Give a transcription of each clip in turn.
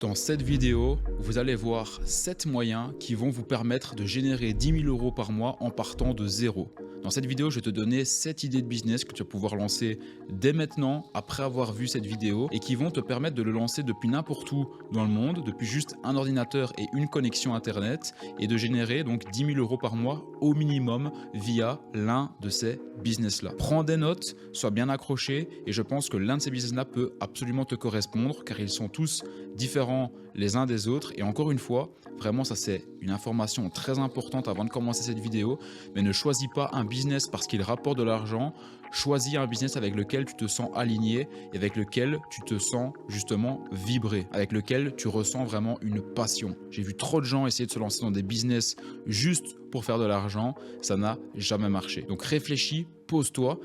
Dans cette vidéo, vous allez voir 7 moyens qui vont vous permettre de générer 10 000 € par mois en partant de zéro. Dans cette vidéo, je vais te donner 7 idées de business que tu vas pouvoir lancer dès maintenant après avoir vu cette vidéo et qui vont te permettre de le lancer depuis n'importe où dans le monde, depuis juste un ordinateur et une connexion internet et de générer donc 10 000 € par mois au minimum via l'un de ces business-là. Prends des notes, sois bien accroché et je pense que l'un de ces business-là peut absolument te correspondre car ils sont tous différents les uns des autres. Et encore une fois, vraiment ça c'est une information très importante avant de commencer cette vidéo, mais ne choisis pas un business parce qu'il rapporte de l'argent. Choisis un business avec lequel tu te sens aligné et avec lequel tu te sens justement vibrer, avec lequel tu ressens vraiment une passion. J'ai vu trop de gens essayer de se lancer dans des business juste pour faire de l'argent, ça n'a jamais marché. Donc réfléchis, pose-toi,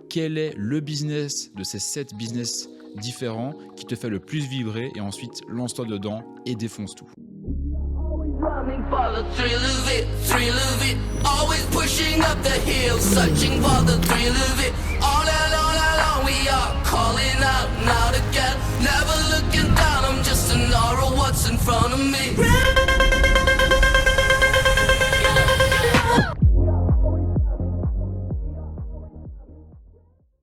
quel est le business de ces 7 business différents qui te fait le plus vibrer et ensuite lance-toi dedans et défonce tout. Running for the thrill of it, always pushing up the hill, searching for the thrill of it. All along we are calling out now together, never looking down, I'm just an aura of what's in front of me.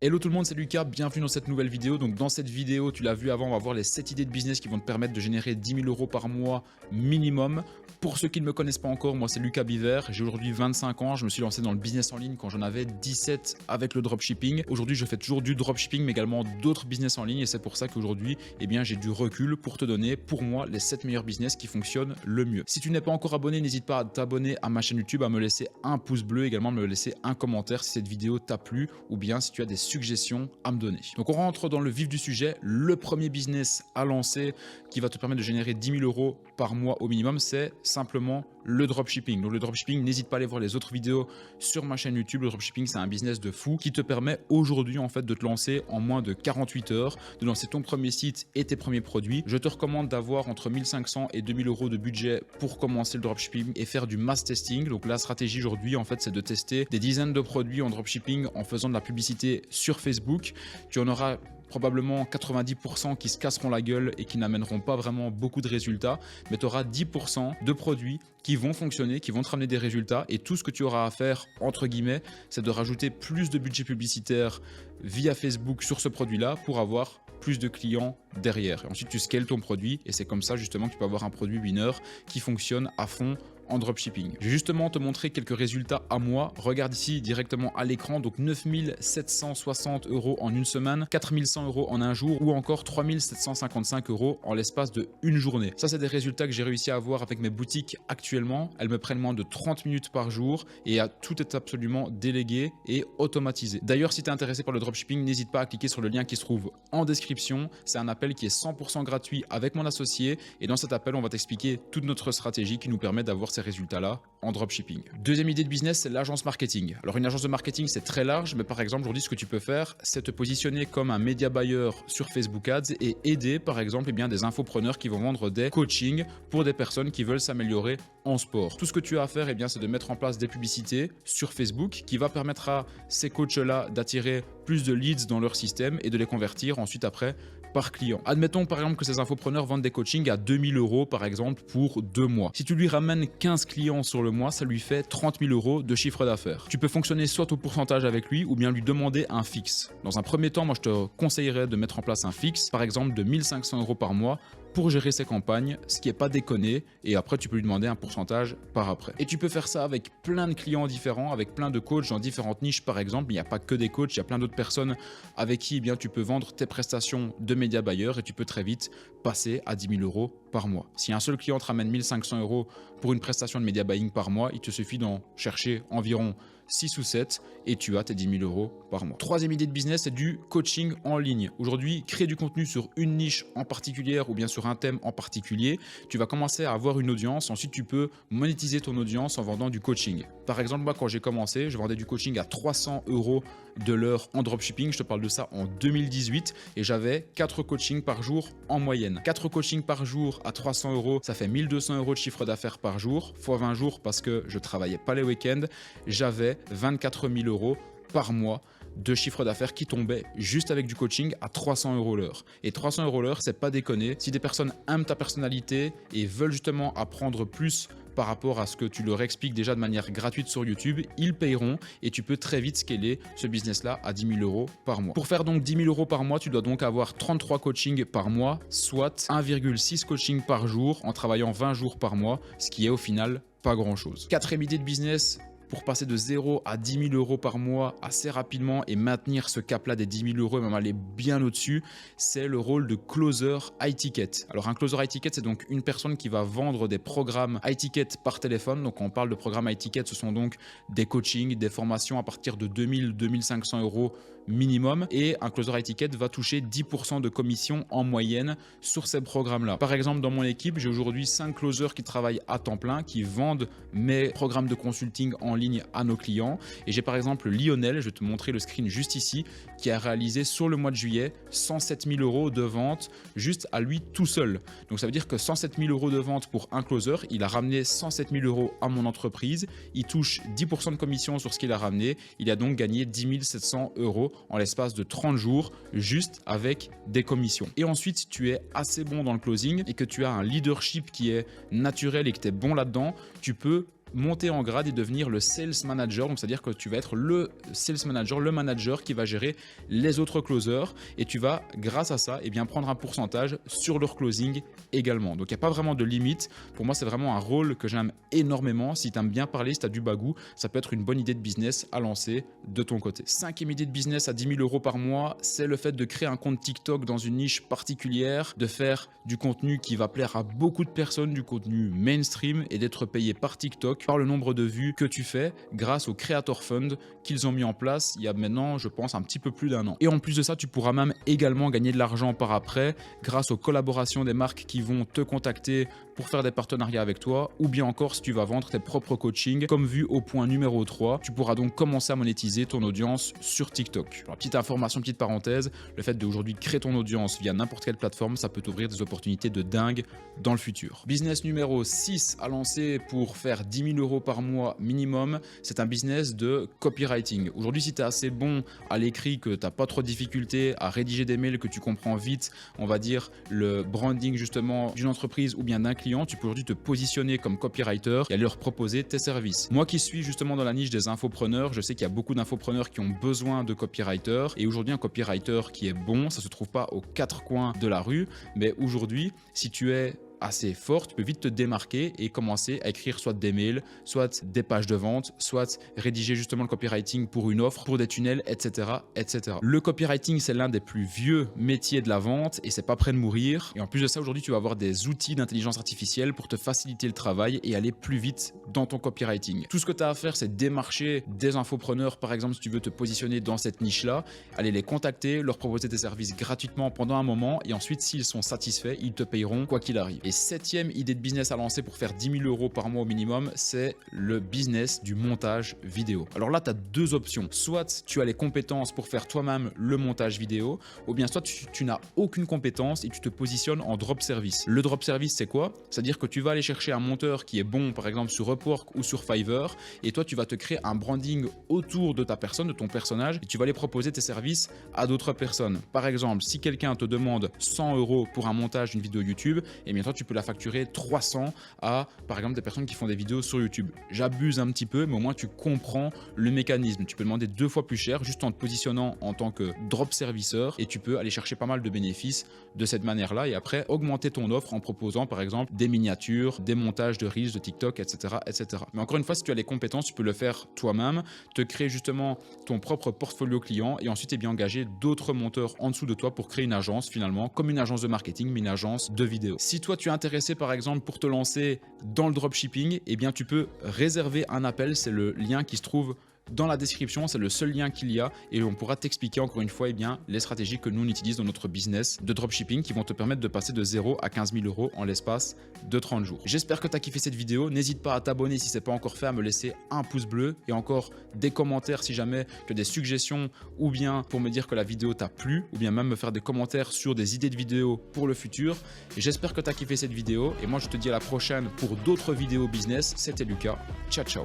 Hello tout le monde, c'est Lucas, bienvenue dans cette nouvelle vidéo. Donc dans cette vidéo, tu l'as vu avant, on va voir les 7 idées de business qui vont te permettre de générer 10 000 € par mois minimum. Pour ceux qui ne me connaissent pas encore, moi c'est Lucas Biver, j'ai aujourd'hui 25 ans, je me suis lancé dans le business en ligne quand j'en avais 17 avec le dropshipping. Aujourd'hui je fais toujours du dropshipping mais également d'autres business en ligne et c'est pour ça qu'aujourd'hui j'ai du recul pour te donner pour moi les 7 meilleurs business qui fonctionnent le mieux. Si tu n'es pas encore abonné, n'hésite pas à t'abonner à ma chaîne YouTube, à me laisser un pouce bleu, également à me laisser un commentaire si cette vidéo t'a plu ou bien si tu as des suggestions à me donner. Donc on rentre dans le vif du sujet. Le premier business à lancer qui va te permettre de générer 10 000 € par mois au minimum, c'est simplement le dropshipping. Donc le dropshipping, n'hésite pas à aller voir les autres vidéos sur ma chaîne YouTube. Le dropshipping, c'est un business de fou qui te permet aujourd'hui en fait de te lancer en moins de 48 heures, de lancer ton premier site et tes premiers produits. Je te recommande d'avoir entre 1500 et 2000 € de budget pour commencer le dropshipping et faire du mass testing. Donc la stratégie aujourd'hui en fait, c'est de tester des dizaines de produits en dropshipping en faisant de la publicité sur Facebook. Tu en auras probablement 90% qui se casseront la gueule et qui n'amèneront pas vraiment beaucoup de résultats, mais tu auras 10% de produits qui vont fonctionner, qui vont te ramener des résultats et tout ce que tu auras à faire, entre guillemets, c'est de rajouter plus de budget publicitaire via Facebook sur ce produit-là pour avoir plus de clients derrière. Et ensuite, tu scales ton produit et c'est comme ça justement que tu peux avoir un produit winner qui fonctionne à fond en dropshipping. Je vais justement te montrer quelques résultats à moi. Regarde ici directement à l'écran, donc 9 760 € en une semaine, 4 100 € en un jour ou encore 3 755 € en l'espace de une journée. Ça, c'est des résultats que j'ai réussi à avoir avec mes boutiques actuellement. Elles me prennent moins de 30 minutes par jour et tout est absolument délégué et automatisé. D'ailleurs, si tu es intéressé par le dropshipping, n'hésite pas à cliquer sur le lien qui se trouve en description. C'est un appel qui est 100% gratuit avec mon associé et dans cet appel, on va t'expliquer toute notre stratégie qui nous permet d'avoir ces résultats-là en dropshipping. Deuxième idée de business, c'est l'agence marketing. Alors une agence de marketing, c'est très large, mais par exemple, aujourd'hui, ce que tu peux faire, c'est te positionner comme un média buyer sur Facebook Ads et aider, par exemple, des infopreneurs qui vont vendre des coachings pour des personnes qui veulent s'améliorer en sport. Tout ce que tu as à faire, c'est de mettre en place des publicités sur Facebook qui va permettre à ces coachs-là d'attirer plus de leads dans leur système et de les convertir ensuite après par client. Admettons par exemple que ces infopreneurs vendent des coachings à 2 000 € par exemple pour 2 mois. Si tu lui ramènes 15 clients sur le mois, ça lui fait 30 000 € de chiffre d'affaires. Tu peux fonctionner soit au pourcentage avec lui ou bien lui demander un fixe. Dans un premier temps, moi je te conseillerais de mettre en place un fixe, par exemple de 1500 € par mois pour gérer ses campagnes, ce qui n'est pas déconné, et après tu peux lui demander un pourcentage par après. Et tu peux faire ça avec plein de clients différents, avec plein de coachs dans différentes niches par exemple. Il n'y a pas que des coachs, il y a plein d'autres personnes avec qui tu peux vendre tes prestations de média buyer et tu peux très vite passer à 10 000 € par mois. Si un seul client te ramène 1500 € pour une prestation de média buying par mois, il te suffit d'en chercher environ 6 ou 7 et tu as tes 10 000 € par mois. Troisième idée de business, c'est du coaching en ligne. Aujourd'hui, créer du contenu sur une niche en particulier ou bien sur un thème en particulier, tu vas commencer à avoir une audience. Ensuite, tu peux monétiser ton audience en vendant du coaching. Par exemple, moi, quand j'ai commencé, je vendais du coaching à 300 € de l'heure en dropshipping. Je te parle de ça en 2018 et j'avais 4 coachings par jour en moyenne. 4 coachings par jour à 300 €, ça fait 1200 € de chiffre d'affaires par jour, fois 20 jours parce que je travaillais pas les week-ends. J'avais 24 000 € par mois de chiffre d'affaires qui tombaient juste avec du coaching à 300 € l'heure. Et 300 € l'heure, c'est pas déconner. Si des personnes aiment ta personnalité et veulent justement apprendre plus par rapport à ce que tu leur expliques déjà de manière gratuite sur YouTube, ils payeront et tu peux très vite scaler ce business-là à 10 000 € par mois. Pour faire donc 10 000 € par mois, tu dois donc avoir 33 coachings par mois, soit 1,6 coachings par jour en travaillant 20 jours par mois, ce qui est au final pas grand-chose. Quatrième idée de business, pour passer de 0 à 10 000 € par mois assez rapidement et maintenir ce cap-là des 10 000 €, même aller bien au-dessus, c'est le rôle de closer high ticket. Alors un closer high ticket, c'est donc une personne qui va vendre des programmes high ticket par téléphone. Donc quand on parle de programmes high ticket, ce sont donc des coachings, des formations à partir de 2 500 € minimum, et un closer high ticket va toucher 10% de commission en moyenne sur ces programmes-là. Par exemple, dans mon équipe, j'ai aujourd'hui 5 closers qui travaillent à temps plein, qui vendent mes programmes de consulting en ligne à nos clients. Et j'ai par exemple Lionel, je vais te montrer le screen juste ici, qui a réalisé sur le mois de juillet 107 000 € de vente juste à lui tout seul. Donc ça veut dire que 107 000 € de vente pour un closer, il a ramené 107 000 € à mon entreprise, il touche 10% de commission sur ce qu'il a ramené, il a donc gagné 10 700 € en l'espace de 30 jours juste avec des commissions. Et ensuite, si tu es assez bon dans le closing et que tu as un leadership qui est naturel et que tu es bon là-dedans, tu peux monter en grade et devenir le sales manager. Donc c'est à dire que tu vas être le sales manager, le manager qui va gérer les autres closers, et tu vas grâce à ça prendre un pourcentage sur leur closing également. Donc il n'y a pas vraiment de limite. Pour moi, c'est vraiment un rôle que j'aime énormément. Si tu aimes bien parler, si tu as du bagou, ça peut être une bonne idée de business à lancer de ton côté. Cinquième idée de business à 10 000 € par mois, c'est le fait de créer un compte TikTok dans une niche particulière, de faire du contenu qui va plaire à beaucoup de personnes, du contenu mainstream, et d'être payé par TikTok par le nombre de vues que tu fais grâce au Creator Fund qu'ils ont mis en place il y a maintenant, je pense, un petit peu plus d'1 an. Et en plus de ça, tu pourras même également gagner de l'argent par après grâce aux collaborations des marques qui vont te contacter pour faire des partenariats avec toi, ou bien encore si tu vas vendre tes propres coachings. Comme vu au point numéro 3, tu pourras donc commencer à monétiser ton audience sur TikTok. Alors, petite information, petite parenthèse, le fait d'aujourd'hui créer ton audience via n'importe quelle plateforme, ça peut t'ouvrir des opportunités de dingue dans le futur. Business numéro 6 à lancer pour faire 10 000 € par mois minimum, c'est un business de copywriting. Aujourd'hui, si tu es assez bon à l'écrit, que tu n'as pas trop de difficultés à rédiger des mails, que tu comprends vite, on va dire, le branding justement d'une entreprise ou bien d'un client, tu peux aujourd'hui te positionner comme copywriter et aller leur proposer tes services. Moi qui suis justement dans la niche des infopreneurs, je sais qu'il y a beaucoup d'infopreneurs qui ont besoin de copywriter, et aujourd'hui un copywriter qui est bon, ça se trouve pas aux 4 coins de la rue, mais aujourd'hui, si tu es assez fort, tu peux vite te démarquer et commencer à écrire soit des mails, soit des pages de vente, soit rédiger justement le copywriting pour une offre, pour des tunnels, etc., etc. Le copywriting, c'est l'un des plus vieux métiers de la vente et c'est pas prêt de mourir. Et en plus de ça, aujourd'hui, tu vas avoir des outils d'intelligence artificielle pour te faciliter le travail et aller plus vite dans ton copywriting. Tout ce que tu as à faire, c'est démarcher des infopreneurs, par exemple, si tu veux te positionner dans cette niche-là, aller les contacter, leur proposer des services gratuitement pendant un moment, et ensuite, s'ils sont satisfaits, ils te payeront quoi qu'il arrive. Et septième idée de business à lancer pour faire 10 000 € par mois au minimum, c'est le business du montage vidéo. Alors là, tu as deux options. Soit tu as les compétences pour faire toi-même le montage vidéo, ou bien soit tu n'as aucune compétence et tu te positionnes en drop service. Le drop service, c'est quoi? C'est-à-dire que tu vas aller chercher un monteur qui est bon, par exemple sur Upwork ou sur Fiverr, et toi, tu vas te créer un branding autour de ta personne, de ton personnage, et tu vas aller proposer tes services à d'autres personnes. Par exemple, si quelqu'un te demande 100 € pour un montage d'une vidéo YouTube, et bien toi, tu peux la facturer 300 à, par exemple, des personnes qui font des vidéos sur YouTube. J'abuse un petit peu, mais au moins tu comprends le mécanisme. Tu peux demander 2 fois plus cher juste en te positionnant en tant que drop serviceur, et tu peux aller chercher pas mal de bénéfices de cette manière-là, et après augmenter ton offre en proposant par exemple des miniatures, des montages de Reels, de TikTok, etc., etc. Mais encore une fois, si tu as les compétences, tu peux le faire toi-même, te créer justement ton propre portfolio client et ensuite engager d'autres monteurs en dessous de toi pour créer une agence finalement, comme une agence de marketing, mais une agence de vidéo. Si toi tu es intéressé par exemple pour te lancer dans le dropshipping, eh bien tu peux réserver un appel, c'est le lien qui se trouve dans la description, c'est le seul lien qu'il y a, et on pourra t'expliquer encore une fois les stratégies que nous on utilise dans notre business de dropshipping qui vont te permettre de passer de 0 à 15 000 € en l'espace de 30 jours. J'espère que tu as kiffé cette vidéo. N'hésite pas à t'abonner si ce n'est pas encore fait, à me laisser un pouce bleu et encore des commentaires si jamais tu as des suggestions, ou bien pour me dire que la vidéo t'a plu, ou bien même me faire des commentaires sur des idées de vidéos pour le futur. J'espère que tu as kiffé cette vidéo et moi je te dis à la prochaine pour d'autres vidéos business. C'était Lucas. Ciao ciao.